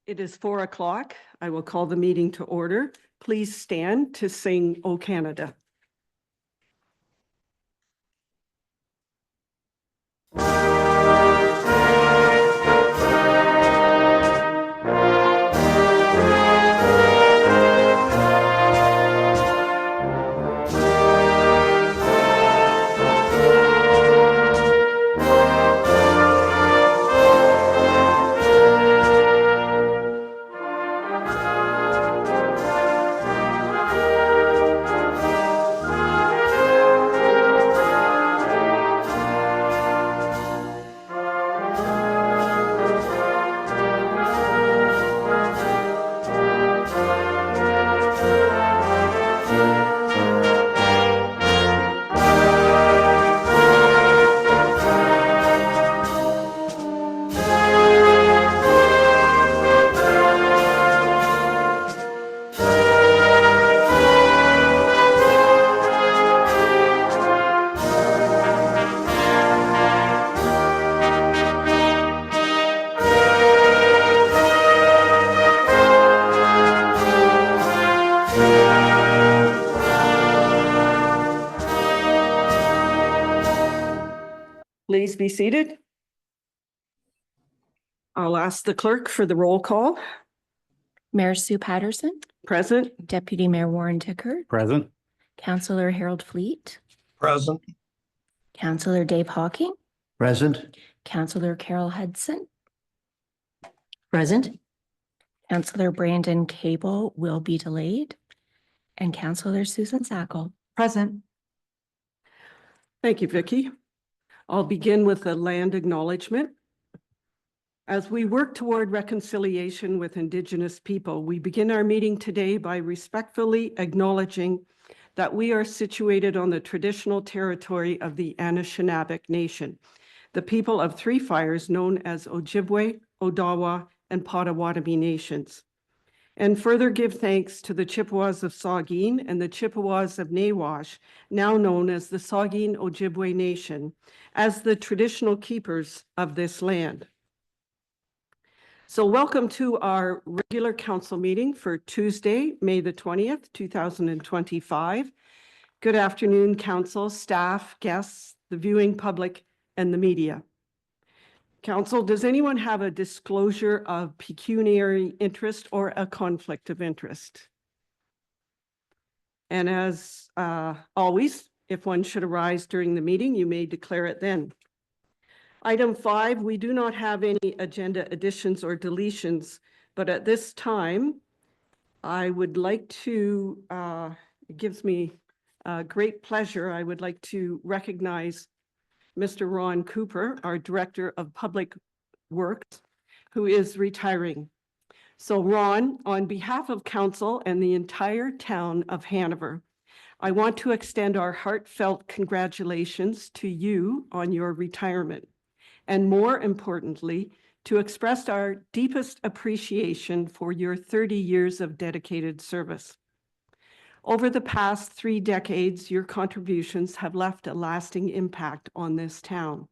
It is 4 o'clock. I will call the meeting to order. Please stand to sing O Canada. Please be seated. I'll ask the clerk for the roll call. Mayor Sue Patterson, Present. Deputy Mayor Warren Tickert, Present. Councillor Harold Fleet, Present. Councillor Dave Hawking, Present. Councillor Carol Hudson, Present. Councillor Brandon Cable will be delayed, and Councillor Susan Sackle. Present. Thank you, Vicki. I'll begin with a land acknowledgement. As we work toward reconciliation with Indigenous people, we begin our meeting today by respectfully acknowledging that we are situated on the traditional territory of the Anishinaabe Nation, the people of Three Fires known as Ojibwe, Odawa, and Potawatomi nations. And further give thanks to the Chippewas of Saugeen and the Chippewas of Nawash, now known as the Saugeen Ojibwe Nation, as the traditional keepers of this land. So welcome to our regular council meeting for Tuesday, May the 20th, 2025. Good afternoon, council, staff, guests, the viewing public, and the media. Council, does anyone have a disclosure of pecuniary interest or a conflict of interest? And as always, if one should arise during the meeting, you may declare it then. Item 5, we do not have any agenda additions or deletions, but at this time, I would like to, it gives me great pleasure, I would like to recognize Mr. Ron Cooper, our Director of Public Works, who is retiring. So Ron, on behalf of council and the entire town of Hanover, I want to extend our heartfelt congratulations to you on your retirement. And more importantly, to express our deepest appreciation for your 30 years of dedicated service. Over the past 3 decades, your contributions have left a lasting impact on this town.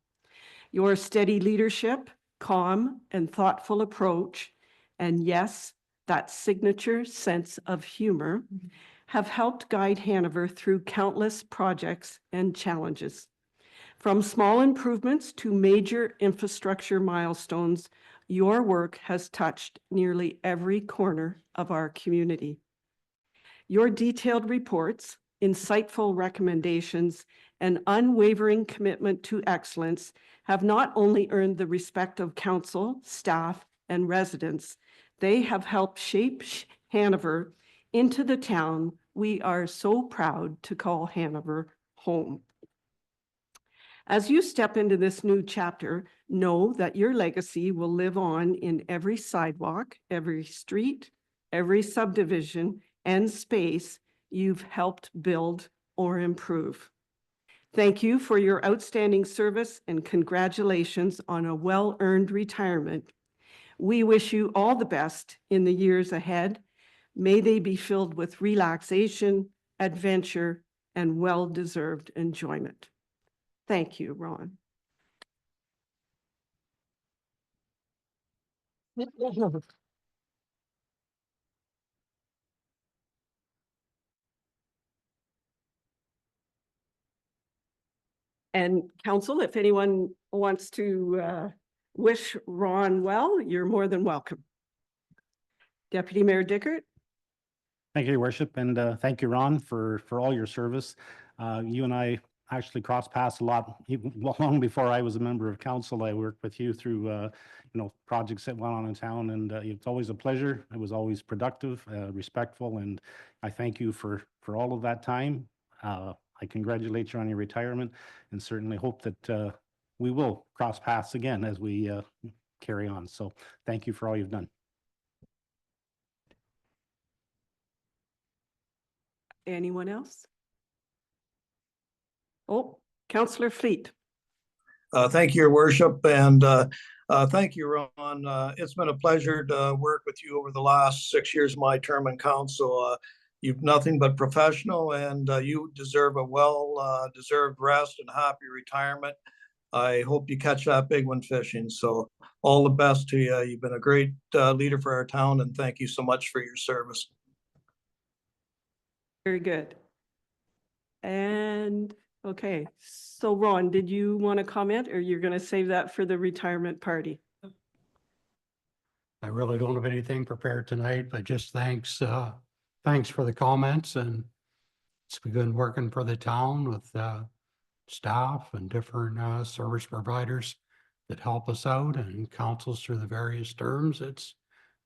Your steady leadership, calm and thoughtful approach, and yes, that signature sense of humor, have helped guide Hanover through countless projects and challenges. From small improvements to major infrastructure milestones, your work has touched nearly every corner of our community. Your detailed reports, insightful recommendations, and unwavering commitment to excellence have not only earned the respect of council, staff, and residents, they have helped shape Hanover into the town we are so proud to call Hanover home. As you step into this new chapter, know that your legacy will live on in every sidewalk, every street, every subdivision, and space you've helped build or improve. Thank you for your outstanding service and congratulations on a well-earned retirement. We wish you all the best in the years ahead. May they be filled with relaxation, adventure, and well-deserved enjoyment. Thank you, Ron. And council, if anyone wants to wish Ron well, you're more than welcome. Deputy Mayor Dickert. Thank you, Your Worship, and thank you, Ron, for all your service. You and I actually crossed paths a lot, even long before I was a member of council. I worked with you through, projects that went on in town, and it's always a pleasure. It was always productive, respectful, and I thank you for all of that time. I congratulate you on your retirement, and certainly hope that we will cross paths again as we carry on. So thank you for all you've done. Anyone else? Oh, Councillor Fleet. Thank you, Your Worship, and thank you, Ron. It's been a pleasure to work with you over the last 6 years of my term in council. You've nothing but professional, and you deserve a well-deserved rest and happy retirement. I hope you catch that big one fishing. So all the best to you. You've been a great leader for our town, and thank you so much for your service. Very good. And okay, so Ron, did you want to comment, or you're going to save that for the retirement party? I really don't have anything prepared tonight, but just thanks for the comments, and it's been working for the town with staff and different service providers that help us out and councils through the various terms. It's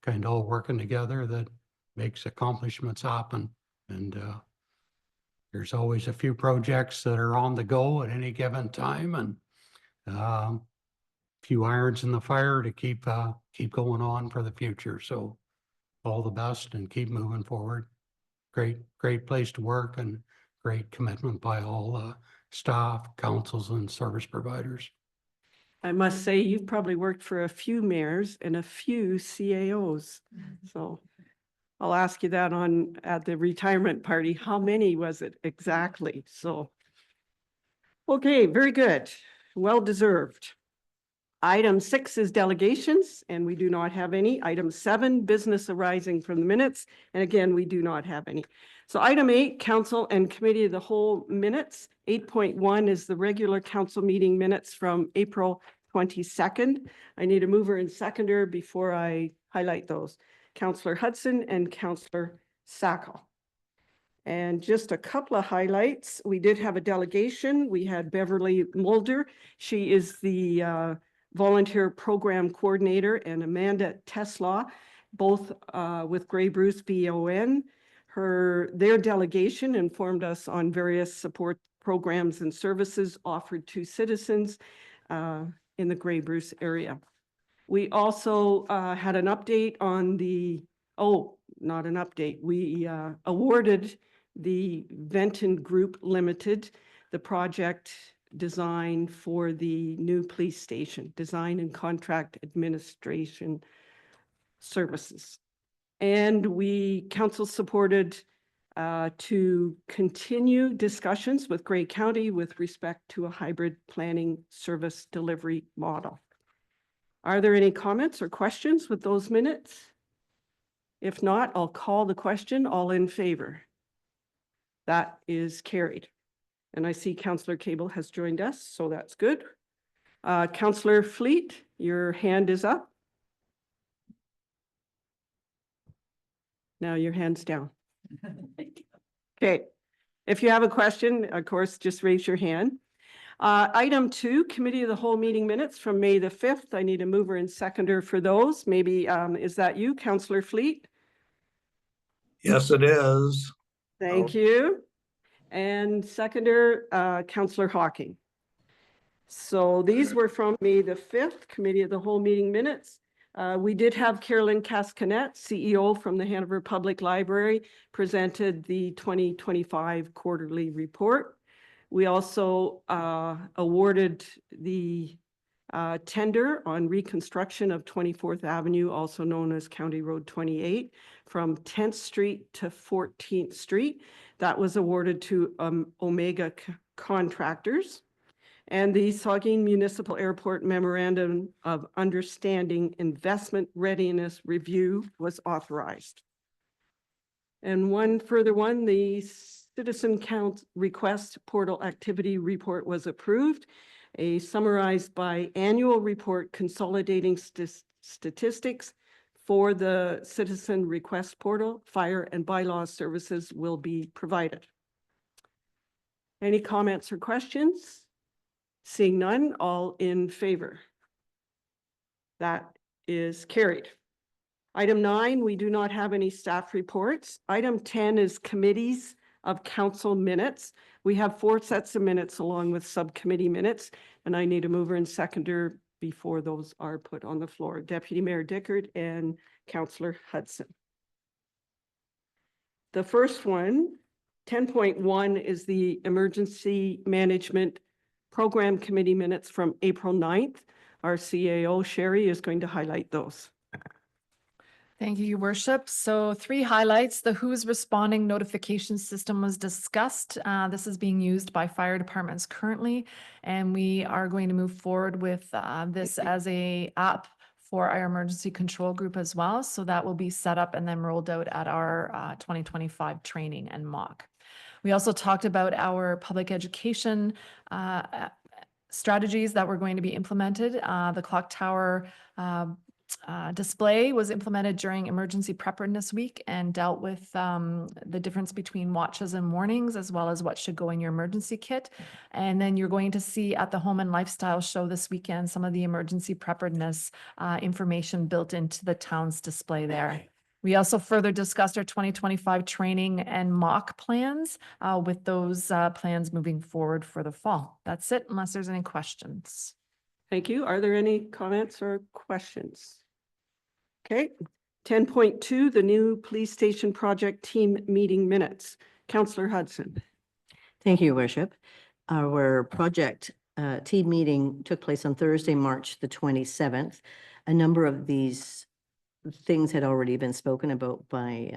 kind of all working together that makes accomplishments happen. And there's always a few projects that are on the go at any given time, and a few irons in the fire to keep going on for the future. So all the best and keep moving forward. Great place to work and great commitment by all staff, councils, and service providers. I must say, you've probably worked for a few mayors and a few CAOs. So I'll ask you that at the retirement party. How many was it exactly? So, okay, very good. Well deserved. Item 6 is delegations, and we do not have any. Item 7, business arising from the minutes. And again, we do not have any. So item 8, council and committee of the whole minutes. 8.1 is the regular council meeting minutes from April 22nd. I need a mover and seconder before I highlight those. Councillor Hudson and Councillor Sacco. And just a couple of highlights. We did have a delegation. We had Beverly Mulder. She is the volunteer program coordinator, and Amanda Tesla, both with Grey Bruce BON. Their delegation informed us on various support programs and services offered to citizens in the Grey Bruce area. We also had an update on not an update. We awarded the Venton Group Limited the project design for the new police station, design and contract administration services. And council supported to continue discussions with Grey County with respect to a hybrid planning service delivery model. Are there any comments or questions with those minutes? If not, I'll call the question. All in favor? That is carried. And I see Councillor Cable has joined us, so that's good. Councillor Fleet, your hand is up. Now your hand's down. Okay. If you have a question, of course, just raise your hand. Item 2, committee of the whole meeting minutes from May the 5th. I need a mover and seconder for those. Maybe, is that you, Councillor Fleet? Yes, it is. Thank you. And seconder, Councillor Hawking. So these were from May the 5th, committee of the whole meeting minutes. We did have Carolyn Cascanet, CEO from the Hanover Public Library, presented the 2025 quarterly report. We also awarded the tender on reconstruction of 24th Avenue, also known as County Road 28, from 10th Street to 14th Street. That was awarded to Omega Contractors. And the Saugeen Municipal Airport Memorandum of Understanding Investment Readiness Review was authorized. And one further one, the Citizen Count Request Portal Activity Report was approved. A summarized biannual report consolidating statistics for the Citizen Request Portal, Fire and Bylaw Services will be provided. Any comments or questions? Seeing none, all in favor? That is carried. Item 9, we do not have any staff reports. Item 10 is committees of council minutes. We have 4 sets of minutes along with subcommittee minutes, and I need a mover and seconder before those are put on the floor. Deputy Mayor Dickert and Councillor Hudson. The first one, 10.1, is the Emergency Management Program Committee minutes from April 9th. Our CAO, Sherry, is going to highlight those. Thank you, Your Worship. So 3 highlights. The Who's Responding notification system was discussed. This is being used by fire departments currently, and we are going to move forward with this as a app for our emergency control group as well. So that will be set up and then rolled out at our 2025 training and mock. We also talked about our public education strategies that were going to be implemented. The clock tower display was implemented during Emergency Preparedness Week and dealt with the difference between watches and warnings, as well as what should go in your emergency kit. And then you're going to see at the Home and Lifestyle Show this weekend some of the emergency preparedness information built into the town's display there. We also further discussed our 2025 training and mock plans with those plans moving forward for the fall. That's it, unless there's any questions. Thank you. Are there any comments or questions? Okay. 10.2, the new police station project team meeting minutes. Councillor Hudson. Thank you, Your Worship. Our project team meeting took place on Thursday, March the 27th. A number of these things had already been spoken about by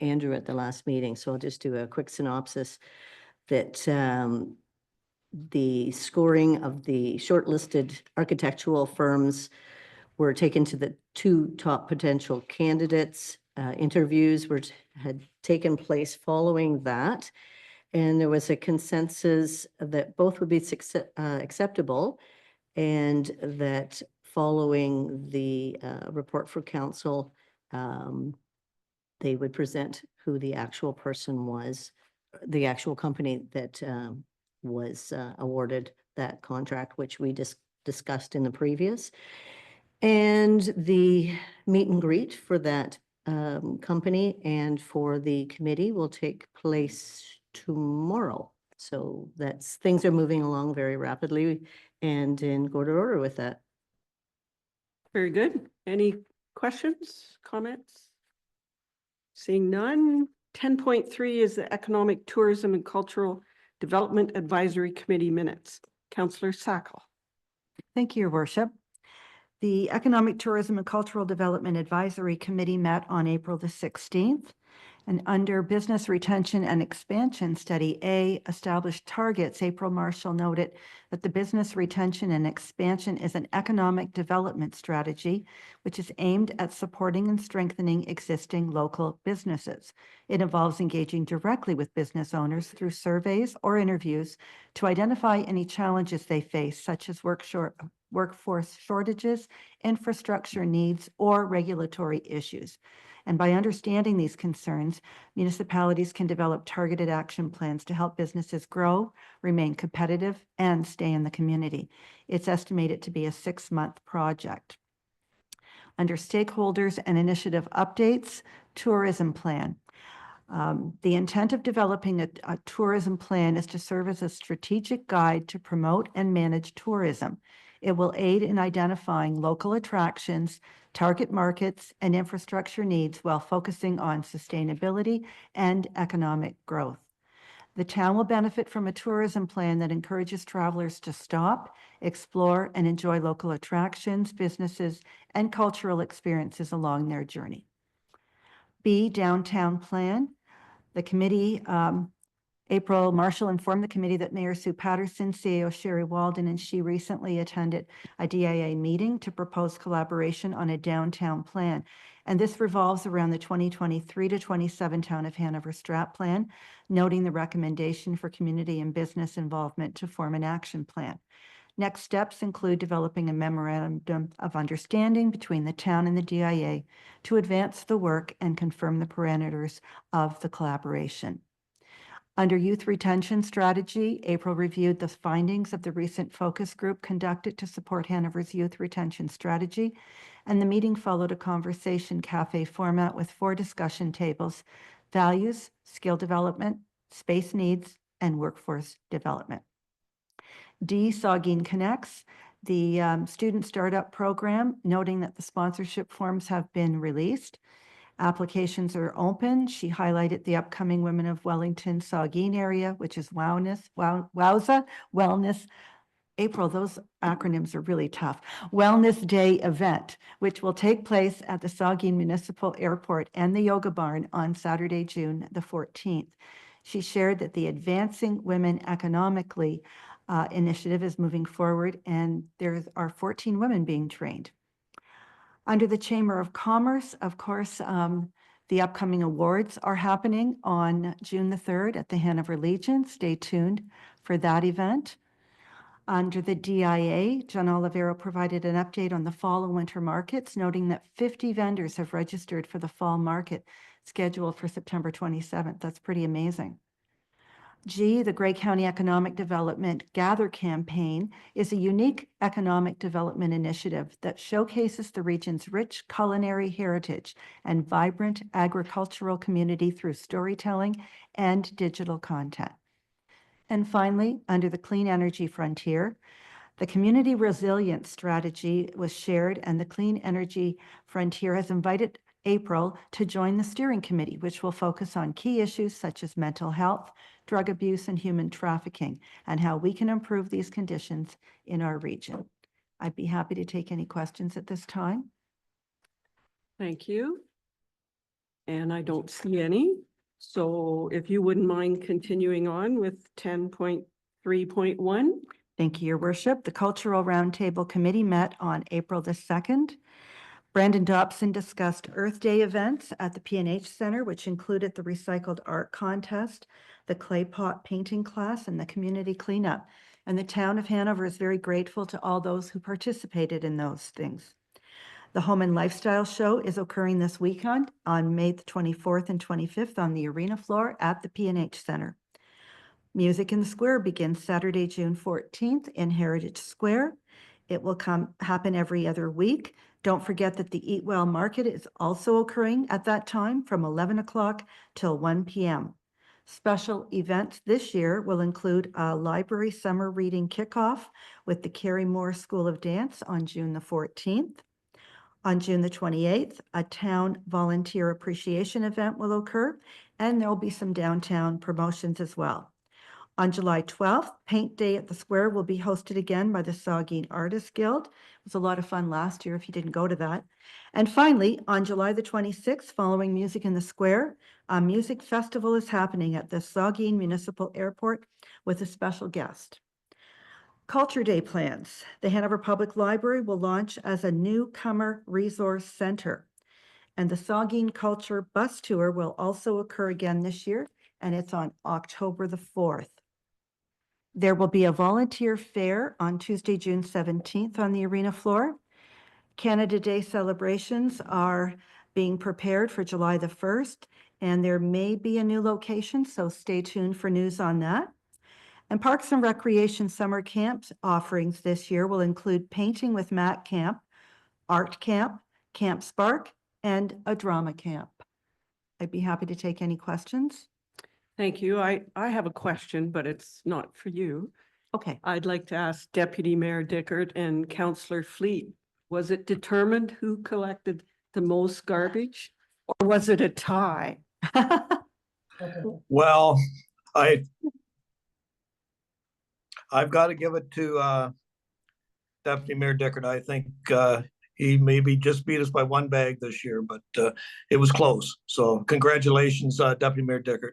Andrew at the last meeting, so I'll just do a quick synopsis that the scoring of the shortlisted architectural firms were taken to the 2 top potential candidates. Interviews had taken place following that, and there was a consensus that both would be acceptable, and that following the report for council, they would present who the actual person was, the actual company that was awarded that contract, which we discussed in the previous. And the meet and greet for that company and for the committee will take place tomorrow. So things are moving along very rapidly and in good order with that. Very good. Any questions, comments? Seeing none. 10.3 is the Economic, Tourism and Cultural Development Advisory Committee minutes. Councillor Sackle. Thank you, Your Worship. The Economic, Tourism and Cultural Development Advisory Committee met on April the 16th. And under Business Retention and Expansion Study A, established targets, April Marshall noted that the business retention and expansion is an economic development strategy, which is aimed at supporting and strengthening existing local businesses. It involves engaging directly with business owners through surveys or interviews to identify any challenges they face, such as workforce shortages, infrastructure needs, or regulatory issues. And by understanding these concerns, municipalities can develop targeted action plans to help businesses grow, remain competitive, and stay in the community. It's estimated to be a 6-month project. Under stakeholders and initiative updates, tourism plan. The intent of developing a tourism plan is to serve as a strategic guide to promote and manage tourism. It will aid in identifying local attractions, target markets, and infrastructure needs while focusing on sustainability and economic growth. The town will benefit from a tourism plan that encourages travelers to stop, explore, and enjoy local attractions, businesses, and cultural experiences along their journey. B, downtown plan. The committee April Marshall informed the committee that Mayor Sue Patterson, CAO Sherry Walden, and she recently attended a DIA meeting to propose collaboration on a downtown plan. And this revolves around the 2023 to 27 Town of Hanover Strat Plan, noting the recommendation for community and business involvement to form an action plan. Next steps include developing a memorandum of understanding between the town and the DIA to advance the work and confirm the parameters of the collaboration. Under youth retention strategy, April reviewed the findings of the recent focus group conducted to support Hanover's youth retention strategy, and the meeting followed a conversation cafe format with 4 discussion tables: values, skill development, space needs, and workforce development. D, Saugeen Connects, the student startup program, noting that the sponsorship forms have been released. Applications are open. She highlighted the upcoming Women of Wellington Saugeen area, which is WOWSA Wellness. April, those acronyms are really tough. Wellness Day event, which will take place at the Saugeen Municipal Airport and the Yoga Barn on Saturday, June the 14th. She shared that the Advancing Women Economically initiative is moving forward, and there are 14 women being trained. Under the Chamber of Commerce, of course, the upcoming awards are happening on June the 3rd at the Hanover Legion. Stay tuned for that event. Under the DIA, John Olivero provided an update on the fall and winter markets, noting that 50 vendors have registered for the fall market scheduled for September 27th. That's pretty amazing. G, the Grey County Economic Development Gather campaign is a unique economic development initiative that showcases the region's rich culinary heritage and vibrant agricultural community through storytelling and digital content. And finally, under the Clean Energy Frontier, the Community Resilience Strategy was shared, and the Clean Energy Frontier has invited April to join the steering committee, which will focus on key issues such as mental health, drug abuse, and human trafficking, and how we can improve these conditions in our region. I'd be happy to take any questions at this time. Thank you. And I don't see any. So if you wouldn't mind continuing on with 10.3.1. Thank you, Your Worship. The Cultural Roundtable Committee met on April the 2nd. Brandon Dobson discussed Earth Day events at the P&H Center, which included the Recycled Art Contest, the Clay Pot Painting Class, and the Community Cleanup. And the town of Hanover is very grateful to all those who participated in those things. The Home and Lifestyle Show is occurring this weekend on May the 24th and 25th on the arena floor at the P&H Center. Music in the Square begins Saturday, June 14th in Heritage Square. It will happen every other week. Don't forget that the Eat Well Market is also occurring at that time from 11 o'clock till 1 p.m. Special events this year will include a library summer reading kickoff with the Carrie Moore School of Dance on June the 14th. On June the 28th, a town volunteer appreciation event will occur, and there will be some downtown promotions as well. On July 12th, Paint Day at the Square will be hosted again by the Saugeen Artists Guild. It was a lot of fun last year if you didn't go to that. And finally, on July the 26th, following Music in the Square, a music festival is happening at the Saugeen Municipal Airport with a special guest. Culture Day plans. The Hanover Public Library will launch as a newcomer resource center. And the Saugeen Culture Bus Tour will also occur again this year, and it's on October the 4th. There will be a volunteer fair on Tuesday, June 17th on the arena floor. Canada Day celebrations are being prepared for July the 1st, and there may be a new location, so stay tuned for news on that. And Parks and Recreation Summer Camps offerings this year will include Painting with Matt Camp, Art Camp, Camp Spark, and a drama camp. I'd be happy to take any questions. Thank you. I have a question, but it's not for you. Okay. I'd like to ask Deputy Mayor Dickert and Councillor Fleet, was it determined who collected the most garbage, or was it a tie? Well, I've got to give it to Deputy Mayor Dickert. I think he maybe just beat us by one bag this year, but it was close. So congratulations, Deputy Mayor Dickert.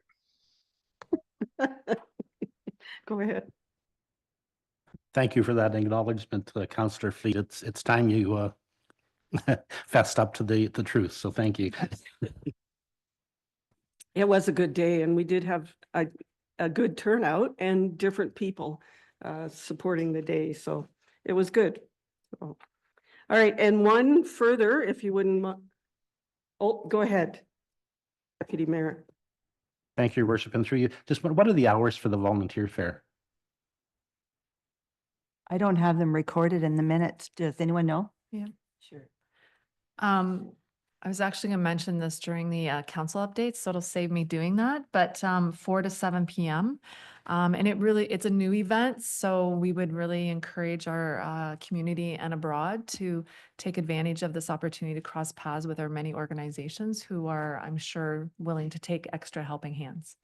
Go ahead. Thank you for that acknowledgement, Councillor Fleet. It's time you fessed up to the truth, so thank you. It was a good day and we did have a good turnout and different people supporting the day. So it was good. So, all right. And one further, if you wouldn't. Oh, go ahead. Deputy Mayor. Thank you, Your Worship. And through you, just what are the hours for the volunteer fair? I don't have them recorded in the minutes. Does anyone know? Sure. I was actually gonna mention this during the council updates, so it'll save me doing that, but 4 to 7 PM. And it's a new event, so we would really encourage our community and abroad to take advantage of this opportunity to cross paths with our many organizations who are, I'm sure, willing to take extra helping hands.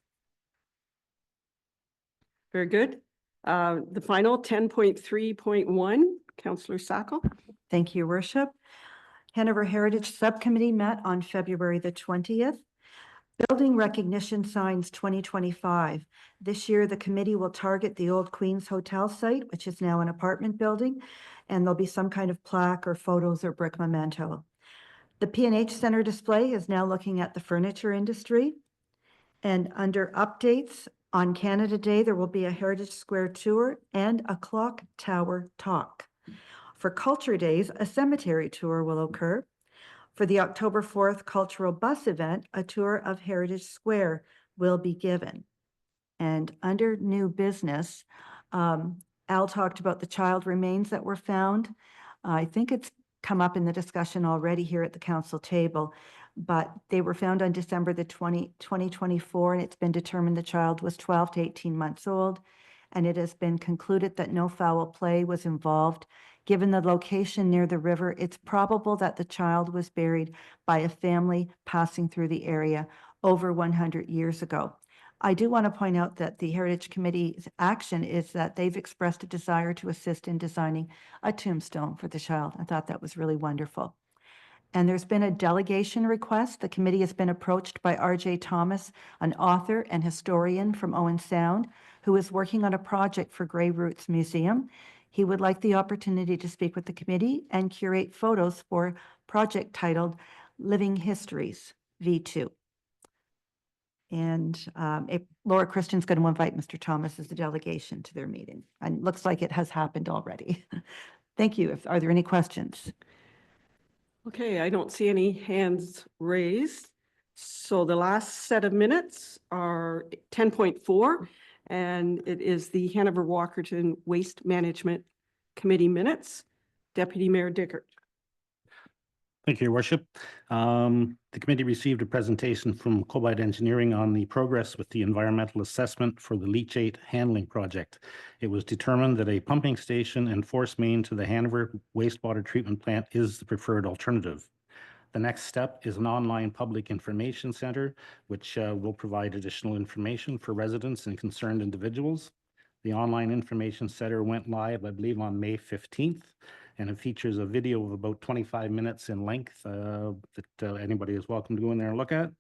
Very good. The final 10.3.1, Councillor Sacco. Thank you, Your Worship. Hanover Heritage Subcommittee met on February the 20th. Building Recognition Signs 2025. This year, the committee will target the old Queen's Hotel site, which is now an apartment building, and there'll be some kind of plaque or photos or brick memento. The P&H Center display is now looking at the furniture industry. And under updates on Canada Day, there will be a Heritage Square tour and a clock tower talk. For Culture Days, a cemetery tour will occur. For the October 4th cultural bus event, a tour of Heritage Square will be given. And under new business, Al talked about the child remains that were found. I think it's come up in the discussion already here at the council table, but they were found on December the 2024, and it's been determined the child was 12 to 18 months old, and it has been concluded that no foul play was involved. Given the location near the river, it's probable that the child was buried by a family passing through the area over 100 years ago. I do want to point out that the Heritage Committee's action is that they've expressed a desire to assist in designing a tombstone for the child. I thought that was really wonderful. And there's been a delegation request. The committee has been approached by R.J. Thomas, an author and historian from Owen Sound, who is working on a project for Grey Roots Museum. He would like the opportunity to speak with the committee and curate photos for a project titled Living Histories V2. And Laura Christian's going to invite Mr. Thomas as the delegation to their meeting. And it looks like it has happened already. Thank you. Are there any questions? Okay, I don't see any hands raised. So the last set of minutes are 10.4, and it is the Hanover Walkerton Waste Management Committee minutes. Deputy Mayor Dickert. Thank you, Your Worship. The committee received a presentation from Cobite Engineering on the progress with the environmental assessment for the leachate handling project. It was determined that a pumping station and force main to the Hanover wastewater treatment plant is the preferred alternative. The next step is an online public information center, which will provide additional information for residents and concerned individuals. The online information center went live, I believe, on May 15th. And it features a video of about 25 minutes in length that anybody is welcome to go in there and look at.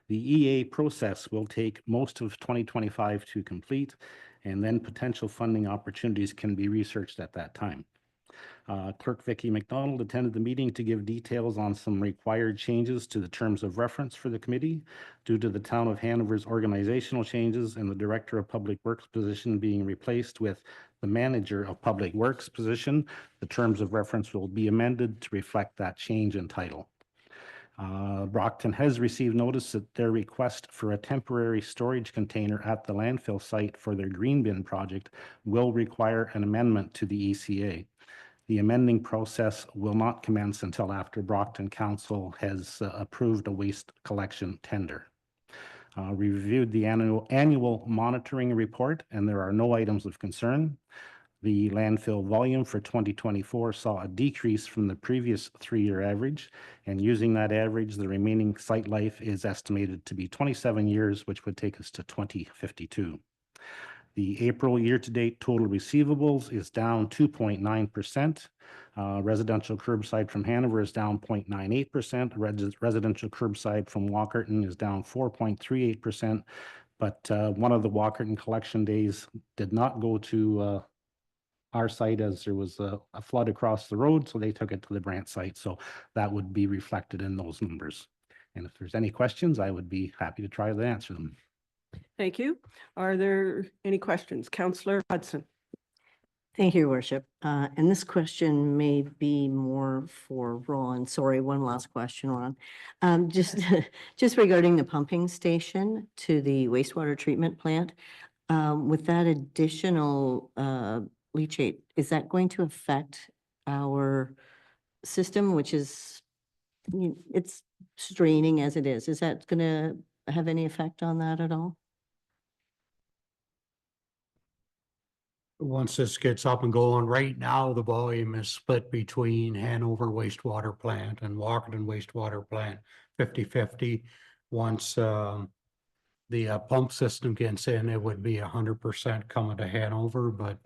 The EA process will take most of 2025 to complete, and then potential funding opportunities can be researched at that time. Clerk Vicky McDonald attended the meeting to give details on some required changes to the terms of reference for the committee due to the town of Hanover's organizational changes and the Director of Public Works position being replaced with the Manager of Public Works position. The terms of reference will be amended to reflect that change in title. Brockton has received notice that their request for a temporary storage container at the landfill site for their green bin project will require an amendment to the ECA. The amending process will not commence until after Brockton Council has approved a waste collection tender. We reviewed the annual monitoring report, and there are no items of concern. The landfill volume for 2024 saw a decrease from the previous 3-year average, and using that average, the remaining site life is estimated to be 27 years, which would take us to 2052. The April year-to-date total receivables is down 2.9%. Residential curbside from Hanover is down 0.98%. Residential curbside from Walkerton is down 4.38%. But one of the Walkerton collection days did not go to our site as there was a flood across the road, so they took it to the Brant site. So that would be reflected in those numbers. And if there's any questions, I would be happy to try to answer them. Thank you. Are there any questions? Councillor Hudson. Thank you, Your Worship. And this question may be more for Ron. Sorry, one last question, Ron. Just regarding the pumping station to the wastewater treatment plant, with that additional leachate, is that going to affect our system, which is, it's straining as it is? Is that going to have any effect on that at all? Once this gets up and going, right now, the volume is split between Hanover wastewater plant and Walkerton wastewater plant, 50-50. Once the pump system gets in, it would be 100% coming to Hanover, but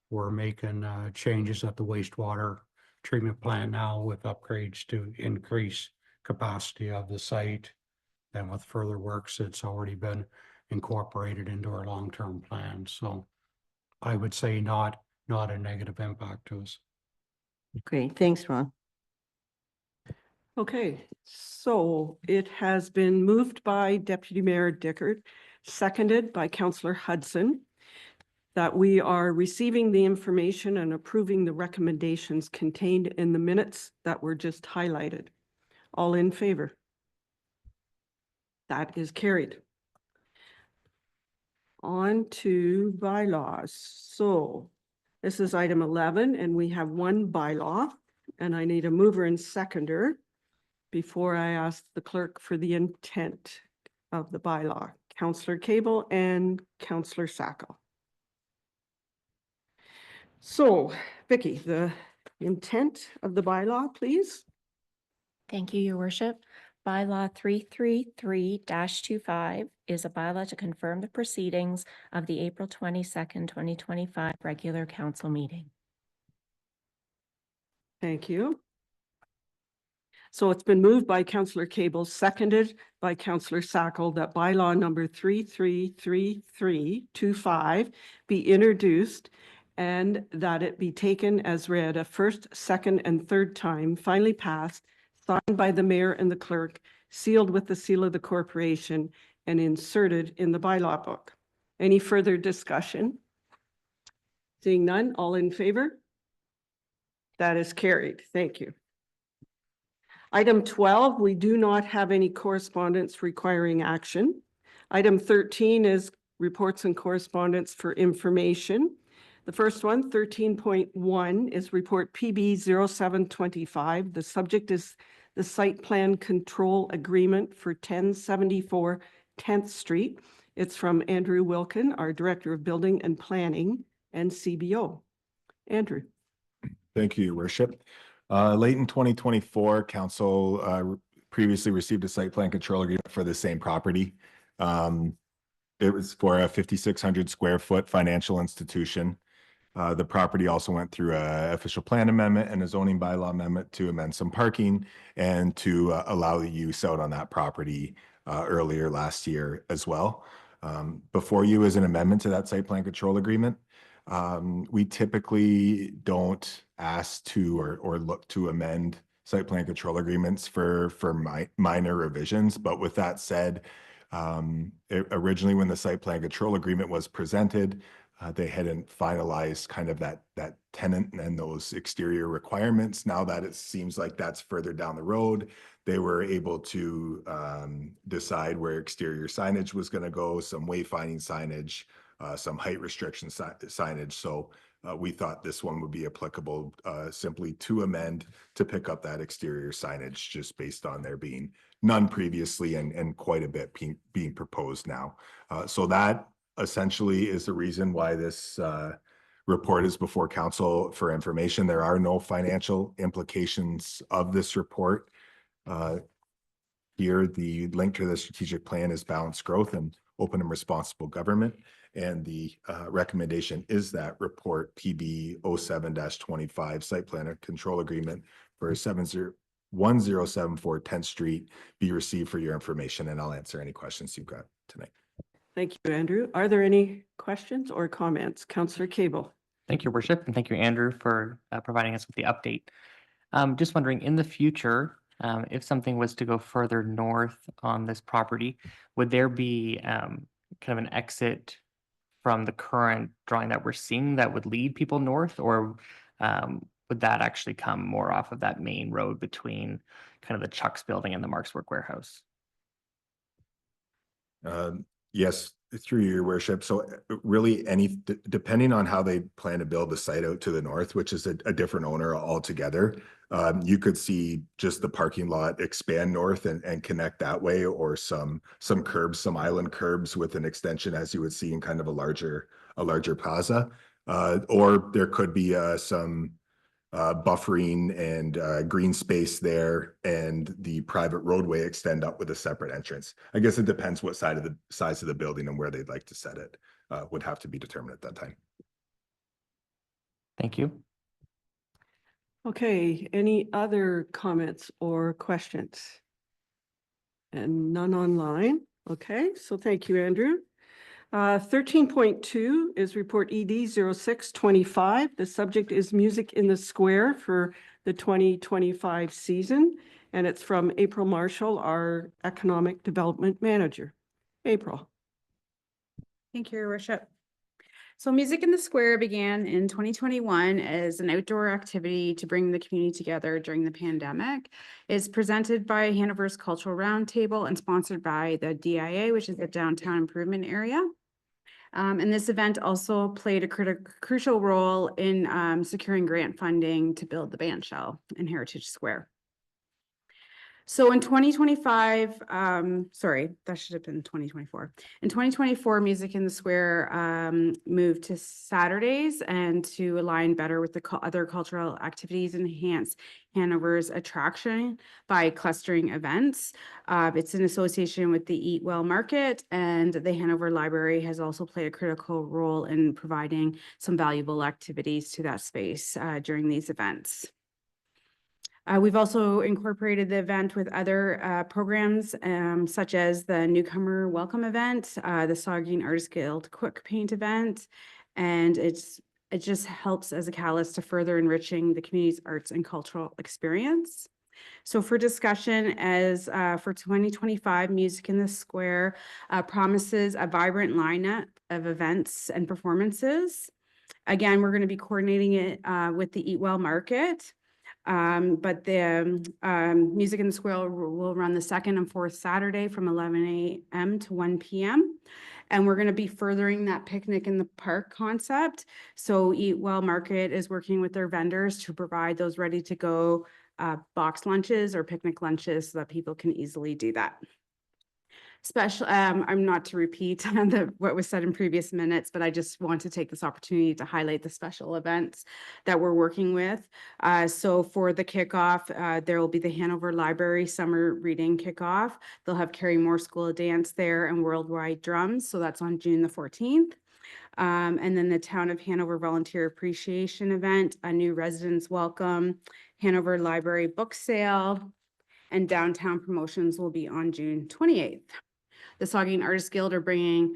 we're making changes at the wastewater treatment plant now with upgrades to increase capacity of the site. And with further works, it's already been incorporated into our long-term plan. So I would say not a negative impact to us. Great, thanks, Ron. Okay, so it has been moved by Deputy Mayor Dickert, seconded by Councillor Hudson, that we are receiving the information and approving the recommendations contained in the minutes that were just highlighted. All in favor? That is carried. On to bylaws. So this is item 11, and we have one bylaw, and I need a mover and seconder before I ask the clerk for the intent of the bylaw. Councillor Cable and Councillor Sacco. So, Vicky, the intent of the bylaw, please. Thank you, Your Worship. Bylaw 333-25 is a bylaw to confirm the proceedings of the April 22nd, 2025 regular council meeting. Thank you. So it's been moved by Councillor Cable, seconded by Councillor Sacco, that bylaw number 333325 be introduced and that it be taken as read a first, second, and third time, finally passed, signed by the mayor and the clerk, sealed with the seal of the corporation, and inserted in the bylaw book. Any further discussion? Seeing none, all in favor? That is carried. Thank you. Item 12, we do not have any correspondence requiring action. Item 13 is reports and correspondence for information. The first one, 13.1, is report PB 0725. The subject is the site plan control agreement for 1074 10th Street. It's from Andrew Wilkin, our Director of Building and Planning and CBO. Andrew. Thank you, Your Worship. Late in 2024, Council previously received a site plan control agreement for the same property. It was for a 5,600 square foot financial institution. The property also went through an official plan amendment and a zoning bylaw amendment to amend some parking and to allow the use out on that property earlier last year as well. Before you is an amendment to that site plan control agreement. We typically don't ask to or look to amend site plan control agreements for minor revisions. But with that said, originally when the site plan control agreement was presented, they hadn't finalized kind of that tenant and those exterior requirements. Now that it seems like that's further down the road, they were able to decide where exterior signage was going to go, some wayfinding signage, some height restriction signage. So we thought this one would be applicable simply to amend to pick up that exterior signage just based on there being none previously and quite a bit being proposed now. So that essentially is the reason why this report is before council for information. There are no financial implications of this report. Here, the link to the strategic plan is balanced growth and open and responsible government. And the recommendation is that report PB 07-25 site plan control agreement for 1074 10th Street be received for your information. And I'll answer any questions you've got tonight. Thank you, Andrew. Are there any questions or comments? Councillor Cable. Thank you, Your Worship, and thank you, Andrew, for providing us with the update. Just wondering, in the future, if something was to go further north on this property, would there be kind of an exit from the current drawing that we're seeing that would lead people north, or would that actually come more off of that main road between kind of the Chuck's building and the Mark's Work Warehouse? Yes, through your worship. So really depending on how they plan to build the site out to the north, which is a different owner altogether, you could see just the parking lot expand north and connect that way, or some curbs, some island curbs with an extension, as you would see in kind of a larger plaza. Or there could be some buffering and green space there, and the private roadway extend up with a separate entrance. I guess it depends what size of the building and where they'd like to set it would have to be determined at that time. Thank you. Okay, any other comments or questions? And none online. Okay, so thank you, Andrew. 13.2 is report ED 0625. The subject is Music in the Square for the 2025 season, and it's from April Marshall, our Economic Development Manager. April. Thank you, Your Worship. So Music in the Square began in 2021 as an outdoor activity to bring the community together during the pandemic. It's presented by Hanover's Cultural Roundtable and sponsored by the DIA, which is the Downtown Improvement Area. And this event also played a crucial role in securing grant funding to build the band shell in Heritage Square. So in 2025, sorry, that should have been 2024. In 2024, Music in the Square moved to Saturdays and to align better with the other cultural activities, enhance Hanover's attraction by clustering events. It's in association with the Eat Well Market, and the Hanover Library has also played a critical role in providing some valuable activities to that space during these events. We've also incorporated the event with other programs such as the Newcomer Welcome event, the Saugeen Artists Guild Quick Paint event, and it just helps as a catalyst to further enriching the community's arts and cultural experience. So for discussion, as for 2025, Music in the Square promises a vibrant lineup of events and performances. Again, we're going to be coordinating it with the Eat Well Market. But the Music in the Square will run the second and fourth Saturday from 11 a.m. to 1 p.m. And we're going to be furthering that picnic in the park concept. So Eat Well Market is working with their vendors to provide those ready to go box lunches or picnic lunches so that people can easily do that. Special, I'm not to repeat what was said in previous minutes, but I just want to take this opportunity to highlight the special events that we're working with. So for the kickoff, there will be the Hanover Library Summer Reading Kickoff. They'll have Carrie Moore School of Dance there and Worldwide Drums. So that's on June the 14th. And then the Town of Hanover Volunteer Appreciation Event, a new residents welcome, Hanover Library Book Sale, and downtown promotions will be on June 28th. The Saugeen Artists Guild are bringing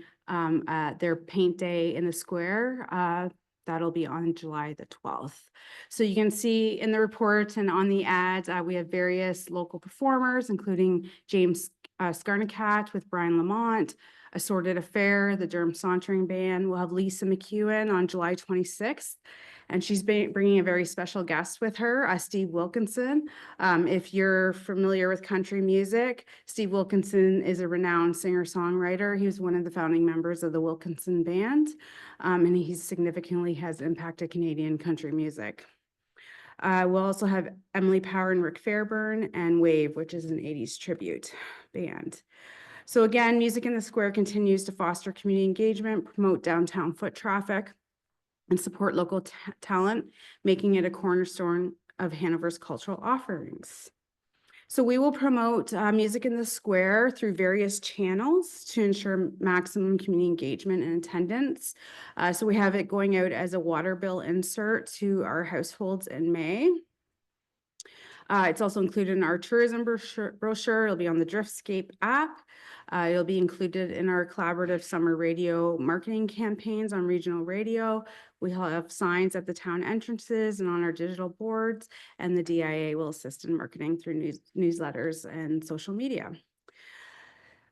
their paint day in the square. That'll be on July the 12th. So you can see in the report and on the ads, we have various local performers, including James Scarnacat with Brian Lamont, Assorted Affair, the Durham Sauntering Band. We'll have Lisa McEwen on July 26th. And she's bringing a very special guest with her, Steve Wilkinson. If you're familiar with country music, Steve Wilkinson is a renowned singer-songwriter. He was one of the founding members of the Wilkinson Band, and he significantly has impacted Canadian country music. We'll also have Emily Power and Rick Fairburn, and Wave, which is an 80s tribute band. So again, Music in the Square continues to foster community engagement, promote downtown foot traffic, and support local talent, making it a cornerstone of Hanover's cultural offerings. So we will promote Music in the Square through various channels to ensure maximum community engagement and attendance. So we have it going out as a water bill insert to our households in May. It's also included in our tourism brochure. It'll be on the Driftscape app. It'll be included in our collaborative summer radio marketing campaigns on regional radio. We have signs at the town entrances and on our digital boards, and the DIA will assist in marketing through newsletters and social media.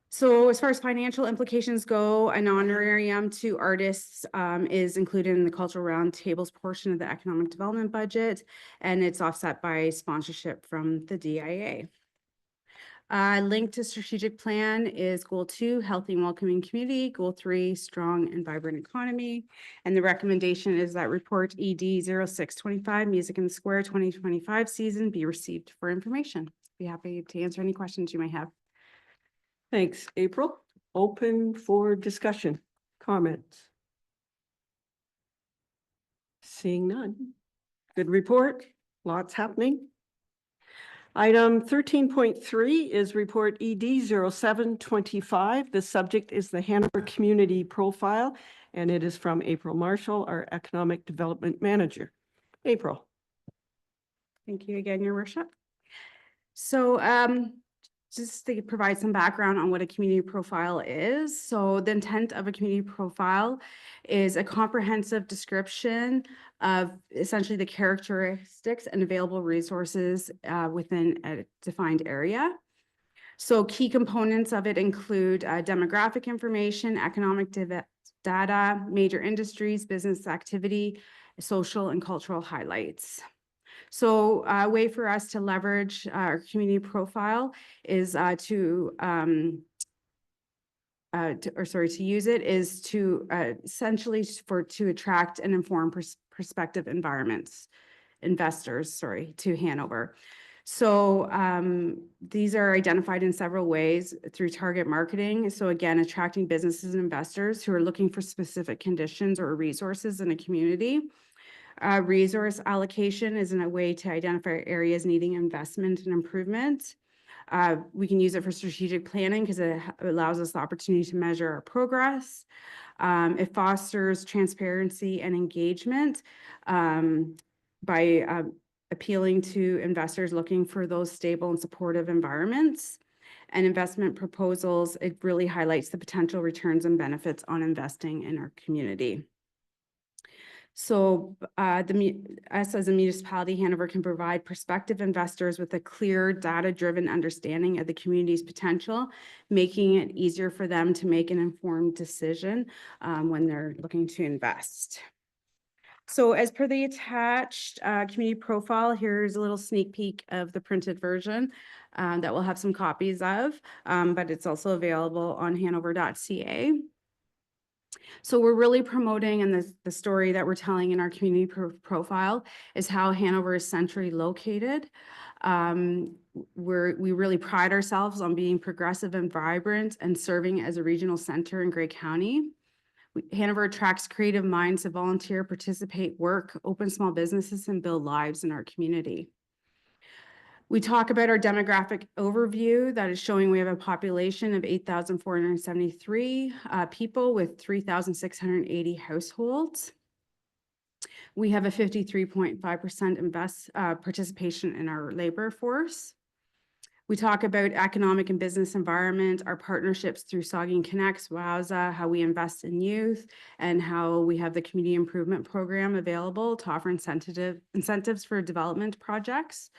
So as far as financial implications go, an honorarium to artists is included in the Cultural Roundtables portion of the Economic Development budget, and it's offset by sponsorship from the DIA. Linked to strategic plan is goal 2, healthy and welcoming community, goal 3, strong and vibrant economy. And the recommendation is that report ED 0625 Music in the Square 2025 season be received for information. Be happy to answer any questions you may have. Thanks, April. Open for discussion, comments. Seeing none. Good report, lots happening. Item 13.3 is report ED 0725. The subject is the Hanover Community Profile, and it is from April Marshall, our Economic Development Manager. April. Thank you again, Your Worship. So just to provide some background on what a community profile is. So the intent of a community profile is a comprehensive description of essentially the characteristics and available resources within a defined area. So key components of it include demographic information, economic data, major industries, business activity, social and cultural highlights. So a way for us to leverage our community profile is to use it is to essentially to attract and inform prospective investors to Hanover. So these are identified in several ways through target marketing. So again, attracting businesses and investors who are looking for specific conditions or resources in a community. Resource allocation is a way to identify areas needing investment and improvement. We can use it for strategic planning because it allows us the opportunity to measure our progress. It fosters transparency and engagement by appealing to investors looking for those stable and supportive environments. And investment proposals, it really highlights the potential returns and benefits on investing in our community. So us as a municipality, Hanover can provide prospective investors with a clear data-driven understanding of the community's potential, making it easier for them to make an informed decision when they're looking to invest. So as per the attached community profile, here's a little sneak peek of the printed version that we'll have some copies of, but it's also available on hanover.ca. So we're really promoting, and the story that we're telling in our community profile is how Hanover is centrally located. We really pride ourselves on being progressive and vibrant and serving as a regional center in Grey County. Hanover attracts creative minds to volunteer, participate, work, open small businesses, and build lives in our community. We talk about our demographic overview that is showing we have a population of 8,473 people with 3,680 households. We have a 53.5% participation in our labor force. We talk about economic and business environment, our partnerships through Saugeen Connects, WOWSA, how we invest in youth, and how we have the community improvement program available to offer incentives for development projects.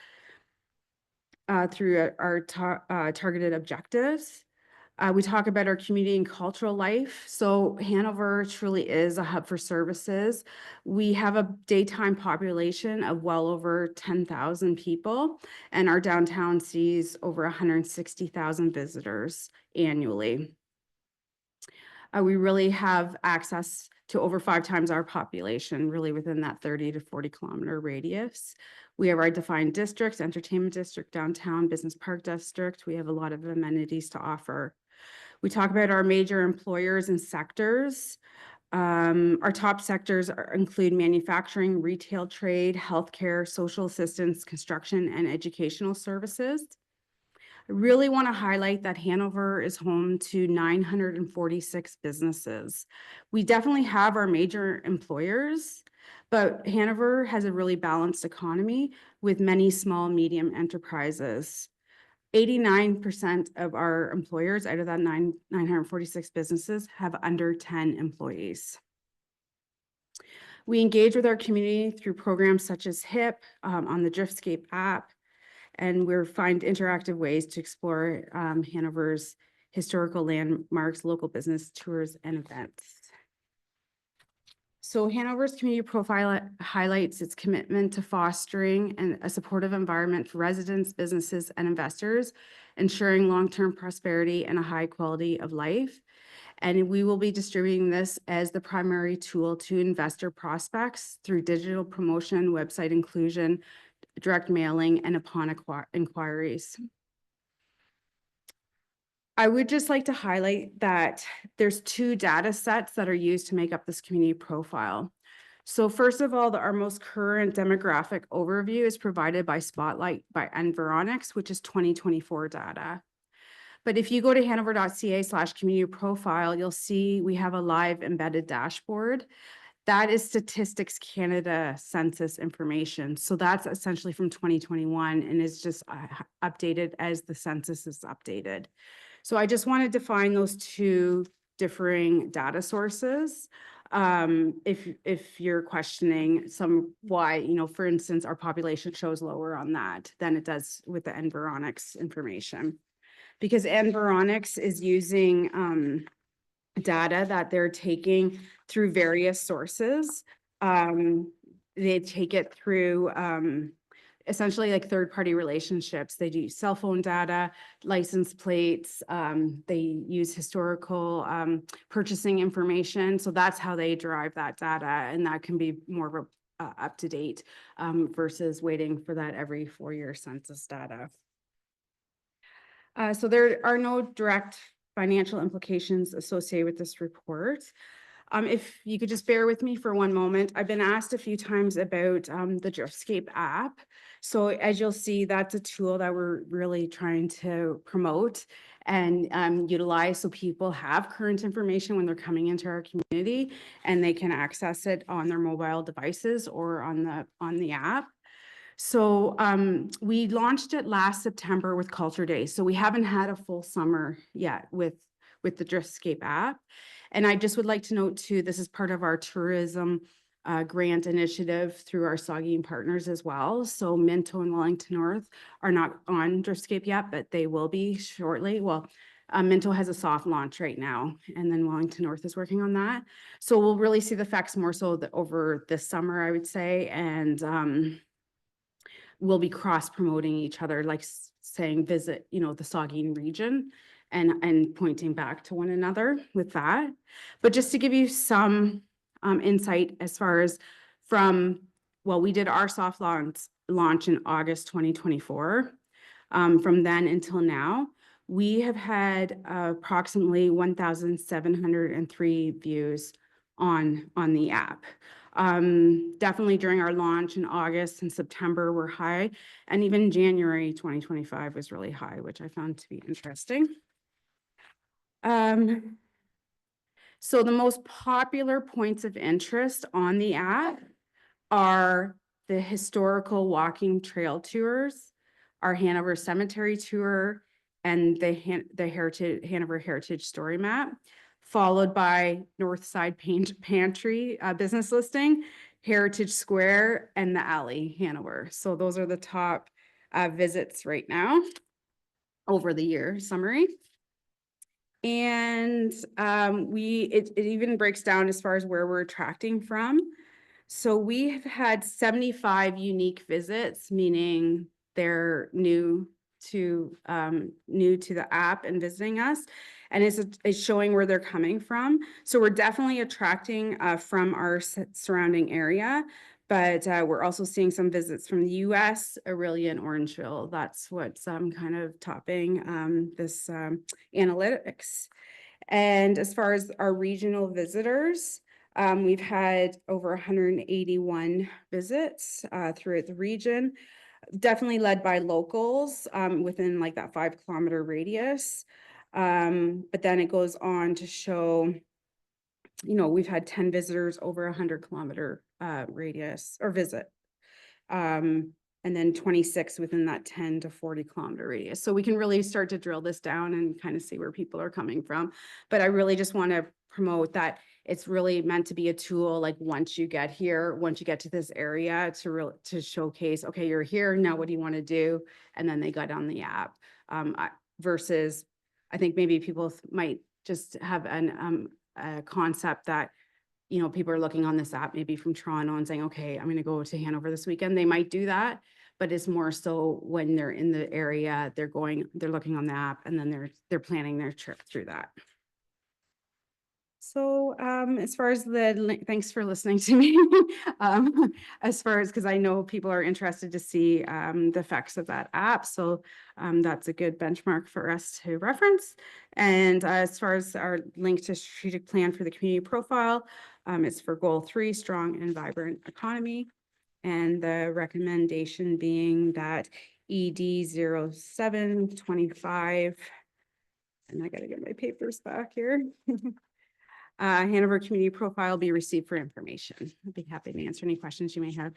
Through our targeted objectives. We talk about our community and cultural life. So Hanover truly is a hub for services. We have a daytime population of well over 10,000 people, and our downtown sees over 160,000 visitors annually. We really have access to over 5 times our population, really within that 30 to 40 kilometer radius. We have our defined districts, entertainment district, downtown, business park district. We have a lot of amenities to offer. We talk about our major employers and sectors. Our top sectors include manufacturing, retail, trade, healthcare, social assistance, construction, and educational services. I really want to highlight that Hanover is home to 946 businesses. We definitely have our major employers, but Hanover has a really balanced economy with many small, medium enterprises. 89% of our employers out of that 946 businesses have under 10 employees. We engage with our community through programs such as HIP on the Driftscape app, and we find interactive ways to explore Hanover's historical landmarks, local business tours, and events. So Hanover's community profile highlights its commitment to fostering a supportive environment for residents, businesses, and investors, ensuring long-term prosperity and a high quality of life. And we will be distributing this as the primary tool to investor prospects through digital promotion, website inclusion, direct mailing, and upon inquiries. I would just like to highlight that there's 2 data sets that are used to make up this community profile. So first of all, our most current demographic overview is provided by Spotlight by Environics, which is 2024 data. But if you go to hanover.ca/community profile, you'll see we have a live embedded dashboard. That is Statistics Canada census information. So that's essentially from 2021 and is just updated as the census is updated. So I just want to define those 2 differing data sources. If you're questioning why, you know, for instance, our population shows lower on that than it does with the Environics information. Because Environics is using data that they're taking through various sources. They take it through essentially like third-party relationships. They do cell phone data, license plates, they use historical purchasing information. So that's how they derive that data, and that can be more up to date versus waiting for that every 4-year census data. So there are no direct financial implications associated with this report. If you could just bear with me for one moment, I've been asked a few times about the Driftscape app. So as you'll see, that's a tool that we're really trying to promote and utilize so people have current information when they're coming into our community and they can access it on their mobile devices or on the app. So we launched it last September with Culture Day. So we haven't had a full summer yet with the Driftscape app. And I just would like to note too, this is part of our tourism grant initiative through our Saugeen partners as well. So Minto and Wellington North are not on Driftscape yet, but they will be shortly. Well, Minto has a soft launch right now, and then Wellington North is working on that. So we'll really see the effects more so over this summer, I would say. And we'll be cross-promoting each other, like saying visit, you know, the Saugeen region and pointing back to one another with that. But just to give you some insight as far as we did our soft launch in August 2024. From then until now, we have had approximately 1,703 views on the app. Definitely during our launch in August and September were high, and even January 2025 was really high, which I found to be interesting. So the most popular points of interest on the app are the historical walking trail tours, our Hanover Cemetery tour, and the Hanover Heritage Story Map, followed by Northside Pantry business listing, Heritage Square, and the Alley Hanover. So those are the top visits right now over the year summary. And it even breaks down as far as where we're attracting from. So we have had 75 unique visits, meaning they're new to the app and visiting us, and it's showing where they're coming from. So we're definitely attracting from our surrounding area, but we're also seeing some visits from the US, Aurelia, and Orangeville. That's what's kind of topping this analytics. And as far as our regional visitors, we've had over 181 visits throughout the region, definitely led by locals within like that 5-kilometer radius. But then it goes on to show, you know, we've had 10 visitors over 100-kilometer radius or visit. And and then 26 within that 10 to 40 kilometer radius. So we can really start to drill this down and kind of see where people are coming from. But I really just want to promote that it's really meant to be a tool, like once you get here, once you get to this area, to showcase, okay, you're here, now what do you want to do? And then they got on the app. Versus, I think maybe people might just have a concept that, you know, people are looking on this app maybe from Toronto and saying, okay, I'm going to go to Hanover this weekend. They might do that, but it's more so when they're in the area, they're looking on the app, and then they're planning their trip through that. So as far as thanks for listening to me. As far as, because I know people are interested to see the effects of that app. So that's a good benchmark for us to reference. And as far as our link to strategic plan for the community profile, it's for goal 3, strong and vibrant economy. And the recommendation being that ED 0725, and I got to get my papers back here. Hanover Community Profile be received for information. I'd be happy to answer any questions you may have.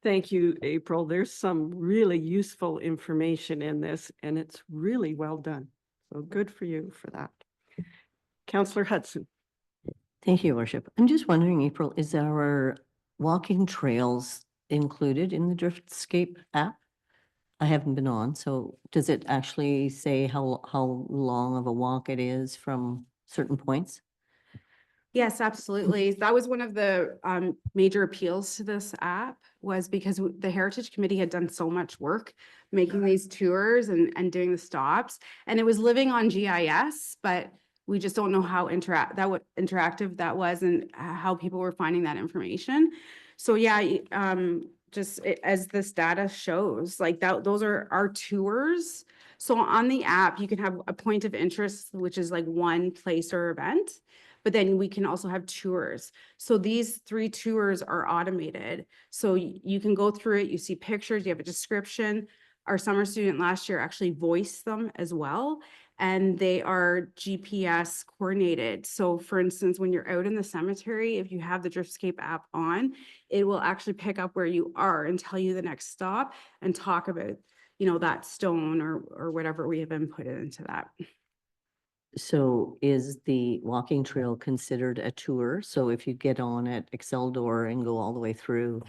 Thank you, April. There's some really useful information in this, and it's really well done. So good for you for that. Councillor Hudson. Thank you, Your Worship. I'm just wondering, April, is our walking trails included in the Driftscape app? I haven't been on, so does it actually say how long of a walk it is from certain points? Yes, absolutely. That was one of the major appeals to this app, was because the Heritage Committee had done so much work making these tours and doing the stops, and it was living on GIS, but we just don't know how interactive that was and how people were finding that information. So yeah, as this data shows, like those are our tours. So on the app, you can have a point of interest, which is like one place or event, but then we can also have tours. So these 3 tours are automated. So you can go through it, you see pictures, you have a description. Our summer student last year actually voiced them as well, and they are GPS coordinated. So for instance, when you're out in the cemetery, if you have the Driftscape app on, it will actually pick up where you are and tell you the next stop and talk about, you know, that stone or whatever we have inputted into that. So is the walking trail considered a tour? So if you get on at Exceldor and go all the way through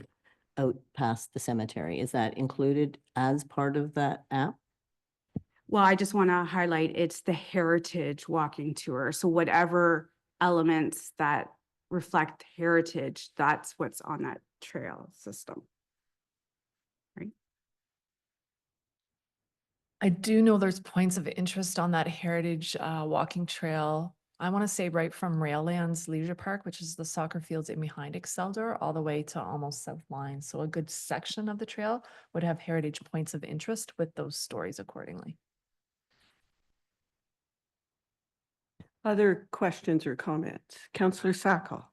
out past the cemetery, is that included as part of that app? Well, I just want to highlight it's the heritage walking tour. So whatever elements that reflect heritage, that's what's on that trail system. Right. I do know there's points of interest on that heritage walking trail. I want to say right from Raillands Leisure Park, which is the soccer fields in behind Exceldor, all the way to almost South Line. So a good section of the trail would have heritage points of interest with those stories accordingly. Other questions or comments? Councillor Sacco.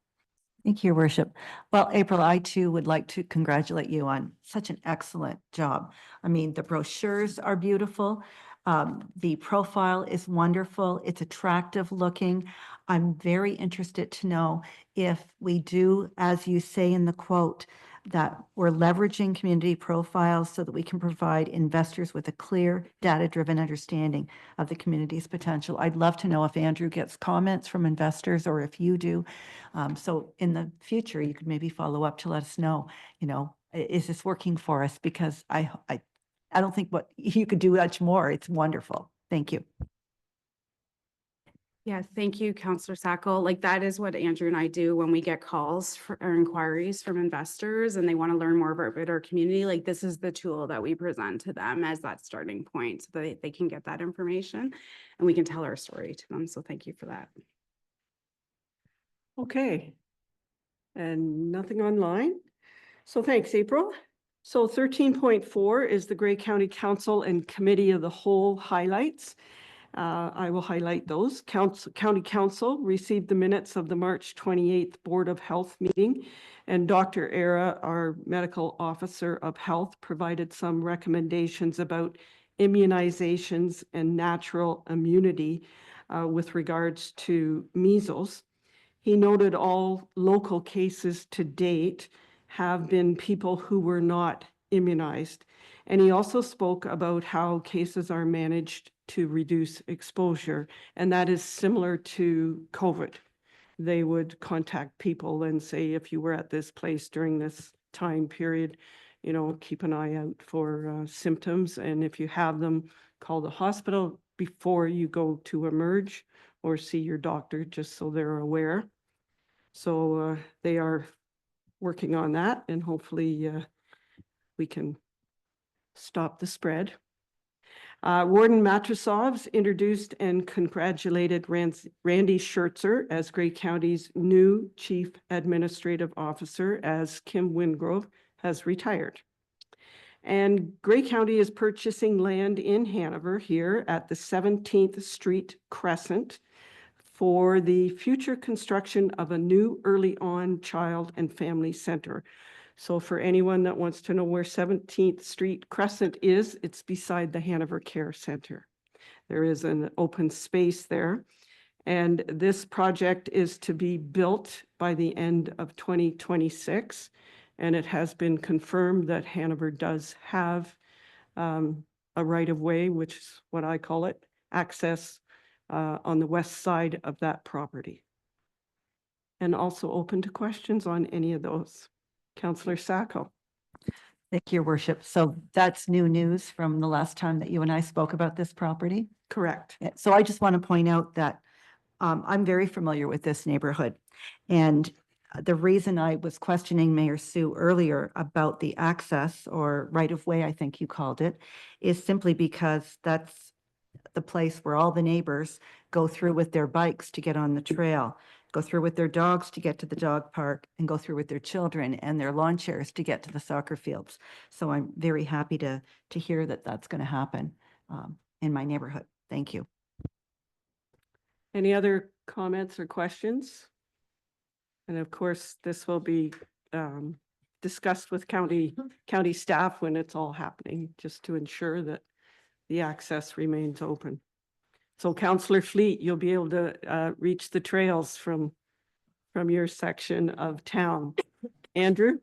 Thank you, Your Worship. Well, April, I too would like to congratulate you on such an excellent job. I mean, the brochures are beautiful. The profile is wonderful. It's attractive looking. I'm very interested to know if we do, as you say in the quote, that we're leveraging community profiles so that we can provide investors with a clear, data-driven understanding of the community's potential. I'd love to know if Andrew gets comments from investors or if you do. So in the future, you could maybe follow up to let us know, you know, is this working for us? Because I don't think what you could do much more. It's wonderful. Thank you. Yeah, thank you, Councillor Sacco. Like that is what Andrew and I do when we get calls or inquiries from investors and they want to learn more about our community. Like this is the tool that we present to them as that starting point so that they can get that information and we can tell our story to them. So thank you for that. Okay. And nothing online. So thanks, April. So 13.4 is the Grey County Council and Committee of the Whole highlights. I will highlight those. County Council received the minutes of the March 28th Board of Health meeting, and Dr. Era, our medical officer of health, provided some recommendations about immunizations and natural immunity with regards to measles. He noted all local cases to date have been people who were not immunized. And he also spoke about how cases are managed to reduce exposure, and that is similar to COVID. They would contact people and say, if you were at this place during this time period, keep an eye out for symptoms, and if you have them, call the hospital before you go to emerge or see your doctor, just so they're aware. So they are working on that, and hopefully we can stop the spread. Warden Matrasovs introduced and congratulated Randy Schertzer as Grey County's new Chief Administrative Officer, as Kim Wingrove has retired. And Grey County is purchasing land in Hanover here at the 17th Street Crescent for the future construction of a new early on child and family center. So for anyone that wants to know where 17th Street Crescent is, it's beside the Hanover Care Center. There is an open space there. And this project is to be built by the end of 2026. And it has been confirmed that Hanover does have a right-of-way, which is what I call it, access on the west side of that property. And also open to questions on any of those. Councillor Sacco. Thank you, Your Worship. So that's new news from the last time that you and I spoke about this property. Correct. So I just want to point out that I'm very familiar with this neighborhood. And the reason I was questioning Mayor Sue earlier about the access or right of way, I think you called it, is simply because that's the place where all the neighbors go through with their bikes to get on the trail, go through with their dogs to get to the dog park, and go through with their children and their lawn chairs to get to the soccer fields. So I'm very happy to hear that that's going to happen in my neighborhood. Thank you. Any other comments or questions? And of course, this will be discussed with county staff when it's all happening, just to ensure that the access remains open. So Councillor Fleet, you'll be able to reach the trails from your section of town. Andrew?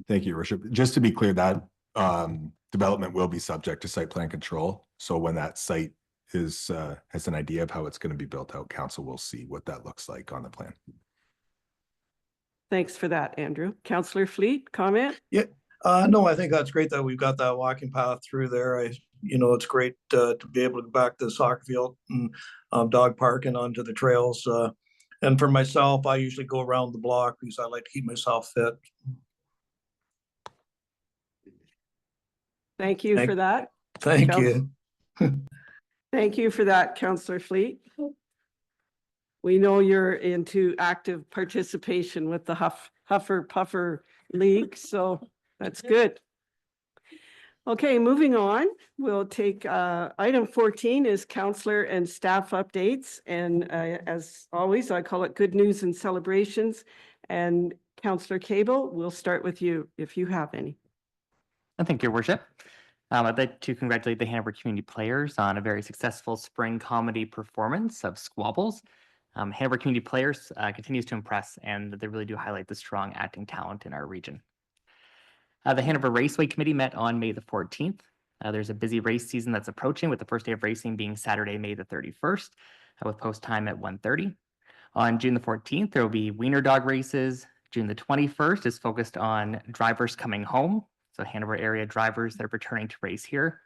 Thank you, Your Worship. Just to be clear, that development will be subject to site plan control. So when that site is has an idea of how it's going to be built out, council will see what that looks like on the plan. Thanks for that, Andrew. Councillor Fleet, comment? Yeah, no, I think that's great that we've got that walking path through there. It's great to be able to go back to the soccer field and dog park and onto the trails. And for myself, I usually go around the block because I like to keep myself fit. Thank you for that. Thank you. Thank you for that, Councillor Fleet. We know you're into active participation with the Huffer Puffer League, so that's good. Okay, moving on, we'll take item 14 is councillor and staff updates. And as always, I call it good news and celebrations. And Councillor Cable, we'll start with you if you have any. Thank you, Your Worship. I'd like to congratulate the Hanover Community Players on a very successful spring comedy performance of Squabbles. Hanover Community Players continues to impress, and they really do highlight the strong acting talent in our region. The Hanover Raceway Committee met on May the 14th. There's a busy race season that's approaching, with the first day of racing being Saturday, May the 31st, with post time at 1:30. On June the 14th, there will be wiener dog races. June the 21st is focused on drivers coming home, so Hanover area drivers that are returning to race here.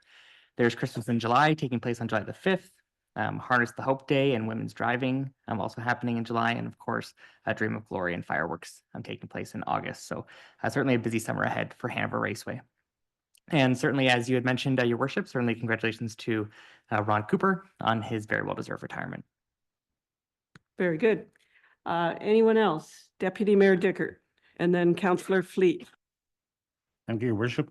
There's Christmas in July, taking place on July the 5th. Harness the Hope Day and Women's Driving also happening in July. And of course, Dream of Glory and fireworks taking place in August. So certainly a busy summer ahead for Hanover Raceway. And certainly, as you had mentioned, Your Worship, certainly congratulations to Ron Cooper on his very well-deserved retirement. Very good. Anyone else? Deputy Mayor Dickert, and then Councillor Fleet. Thank you, Your Worship.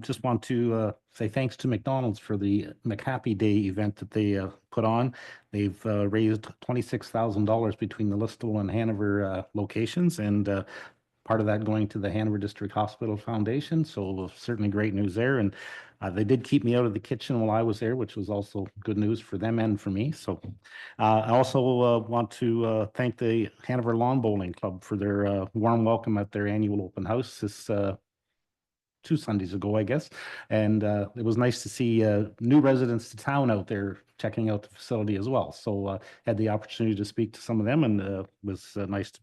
Just want to say thanks to McDonald's for the McHappy Day event that they put on. They've raised $26,000 between the Listowel and Hanover locations, and part of that going to the Hanover District Hospital Foundation. So certainly great news there. And they did keep me out of the kitchen while I was there, which was also good news for them and for me. So I also want to thank the Hanover Lawn Bowling Club for their warm welcome at their annual open house this 2 Sundays ago, I guess. And it was nice to see new residents to town out there checking out the facility as well. So had the opportunity to speak to some of them, and was nice to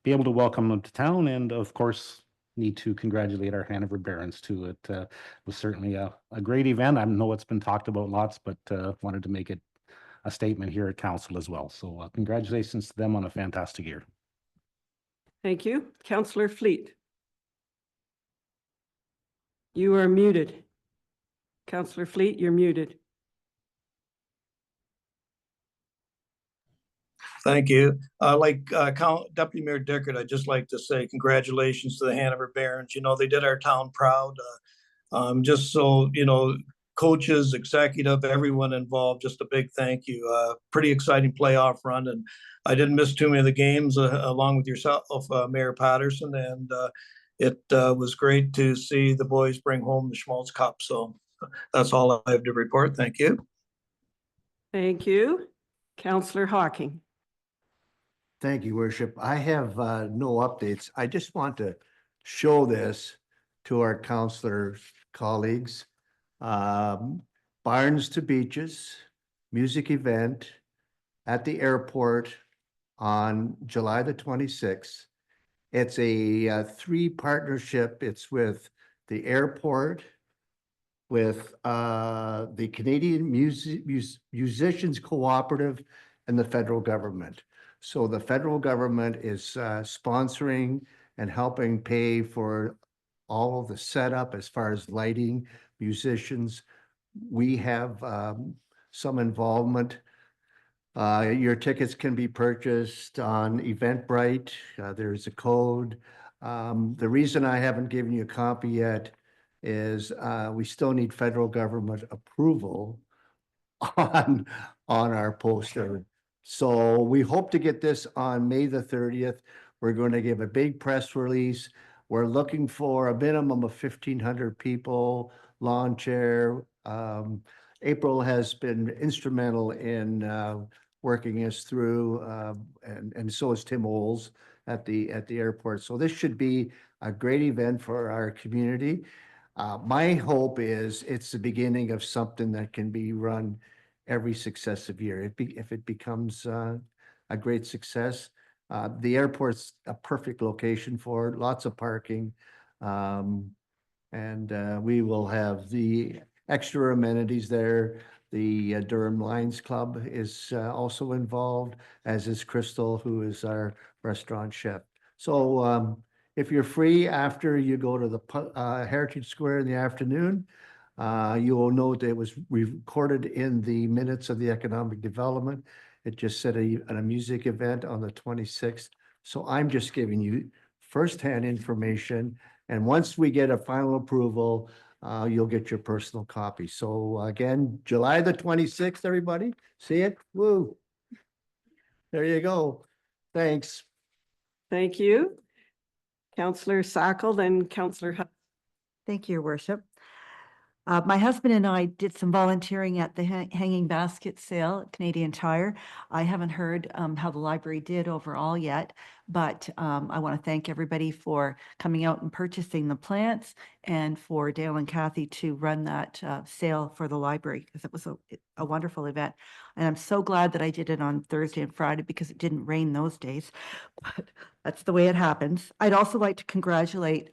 be able to welcome them to town. And of course, need to congratulate our Hanover Barons too. It was certainly a great event. I know it's been talked about lots, but wanted to make it a statement here at council as well. So congratulations to them on a fantastic year. Thank you. Councillor Fleet. You are muted. Councillor Fleet, you're muted. Thank you. Deputy Mayor Dickert, I'd just like to say congratulations to the Hanover Barons. You know, they did our town proud. Just so, you know, coaches, executive, everyone involved, just a big thank you. Pretty exciting playoff run, and I didn't miss too many of the games along with yourself, Mayor Patterson, and it was great to see the boys bring home the Schmaltz Cup. So that's all I have to report. Thank you. Thank you. Councillor Hawking. Thank you, Worship. I have no updates. I just want to show this to our councillor colleagues. Barns to Beaches music event at the airport on July the 26th. It's a 3 partnership. It's with the airport, with the Canadian Musicians Cooperative, and the federal government. So the federal government is sponsoring and helping pay for all of the setup as far as lighting, musicians. We have some involvement. Your tickets can be purchased on Eventbrite. There's a code. The reason I haven't given you a copy yet is we still need federal government approval on our poster. So we hope to get this on May the 30th. We're going to give a big press release. We're looking for a minimum of 1,500 people, lawn chair. April has been instrumental in working us through, and so is Tim Oles at the airport. So this should be a great event for our community. My hope is it's the beginning of something that can be run every successive year. If it becomes a great success, the airport's a perfect location for it, lots of parking. And we will have the extra amenities there. The Durham Lions Club is also involved, as is Crystal, who is our restaurant chef. So if you're free after you go to the Heritage Square in the afternoon, you will note that it was recorded in the minutes of the economic development. It just said a music event on the 26th. So I'm just giving you firsthand information. And once we get a final approval, you'll get your personal copy. So again, July the 26th, everybody, see it? Woo. There you go. Thanks. Thank you. Councillor Sackel, then Councillor Hudson. Thank you, Your Worship. My husband and I did some volunteering at the hanging basket sale at Canadian Tire. I haven't heard how the library did overall yet, but I want to thank everybody for coming out and purchasing the plants, and for Dale and Kathy to run that sale for the library, because it was a wonderful event. And I'm so glad that I did it on Thursday and Friday, because it didn't rain those days, but that's the way it happens. I'd also like to congratulate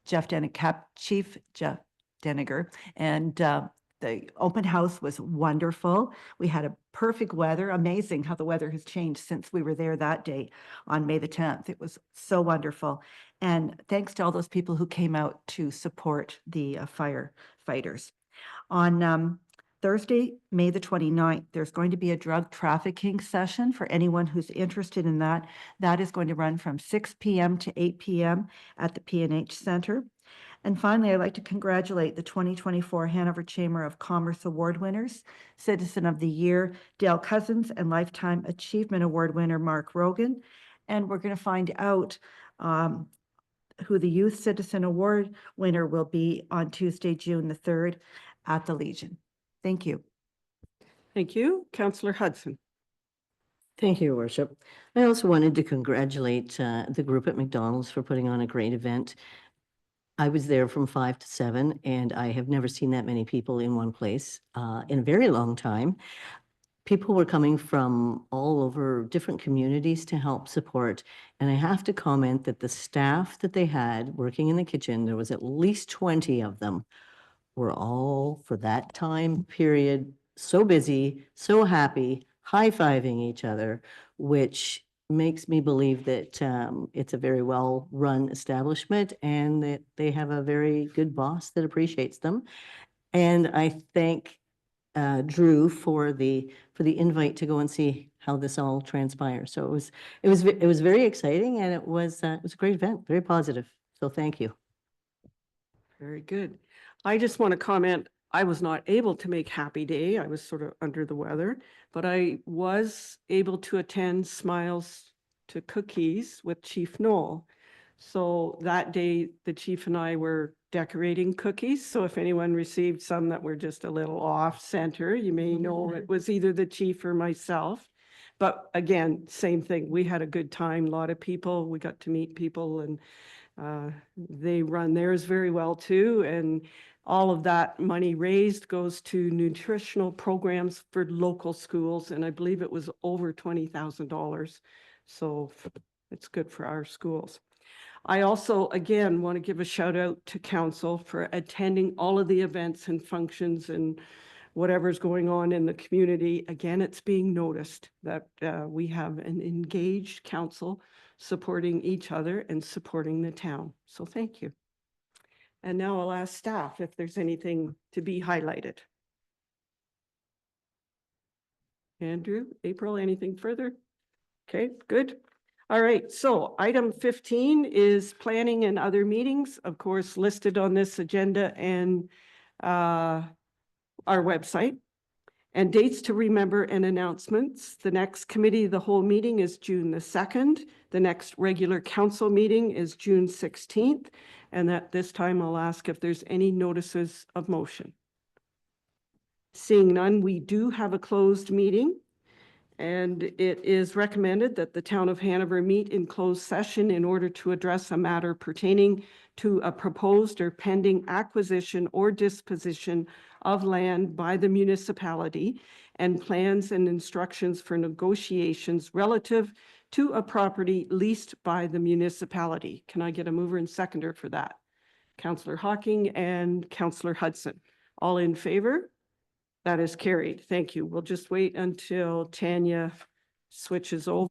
Jeff Deniger, Chief Jeff Deniger, and the open house was wonderful. We had a perfect weather. Amazing how the weather has changed since we were there that day on May the 10th. It was so wonderful. And thanks to all those people who came out to support the firefighters. On Thursday, May the 29th, there's going to be a drug trafficking session for anyone who's interested in that. That is going to run from 6 p.m. to 8 p.m. at the P&H Center. And finally, I'd like to congratulate the 2024 Hanover Chamber of Commerce Award winners, Citizen of the Year, Dale Cousins, and Lifetime Achievement Award winner, Mark Rogan. And we're going to find out who the Youth Citizen Award winner will be on Tuesday, June the 3rd at the Legion. Thank you. Thank you. Councillor Hudson. Thank you, Your Worship. I also wanted to congratulate the group at McDonald's for putting on a great event. I was there from 5 to 7, and I have never seen that many people in one place in a very long time. People were coming from all over different communities to help support. And I have to comment that the staff that they had working in the kitchen, there was at least 20 of them, were all for that time period so busy, so happy, high-fiving each other, which makes me believe that it's a very well-run establishment and that they have a very good boss that appreciates them. And I thank Drew for the invite to go and see how this all transpires. So it was very exciting, and it was a great event, very positive. So thank you. Very good. I just want to comment, I was not able to make Happy Day. I was sort of under the weather, but I was able to attend Smiles to Cookies with Chief Knoll. So that day, the chief and I were decorating cookies. So if anyone received some that were just a little off center, you may know it was either the chief or myself. But again, same thing. We had a good time, a lot of people. We got to meet people, and they run theirs very well too. And all of that money raised goes to nutritional programs for local schools. And I believe it was over $20,000. So it's good for our schools. I also, again, want to give a shout out to council for attending all of the events and functions and whatever's going on in the community. Again, it's being noticed that we have an engaged council supporting each other and supporting the town. So thank you. And now I'll ask staff if there's anything to be highlighted. Andrew, April, anything further? Okay, good. All right, so item 15 is planning and other meetings, of course, listed on this agenda and our website. And dates to remember and announcements. The next committee of the whole meeting is June the 2nd. The next regular council meeting is June 16th. And at this time, I'll ask if there's any notices of motion. Seeing none, we do have a closed meeting. And it is recommended that the town of Hanover meet in closed session in order to address a matter pertaining to a proposed or pending acquisition or disposition of land by the municipality and plans and instructions for negotiations relative to a property leased by the municipality. Can I get a mover and seconder for that? Councillor Hocking and Councillor Hudson. All in favor? That is carried. Thank you. We'll just wait until Tanya switches over.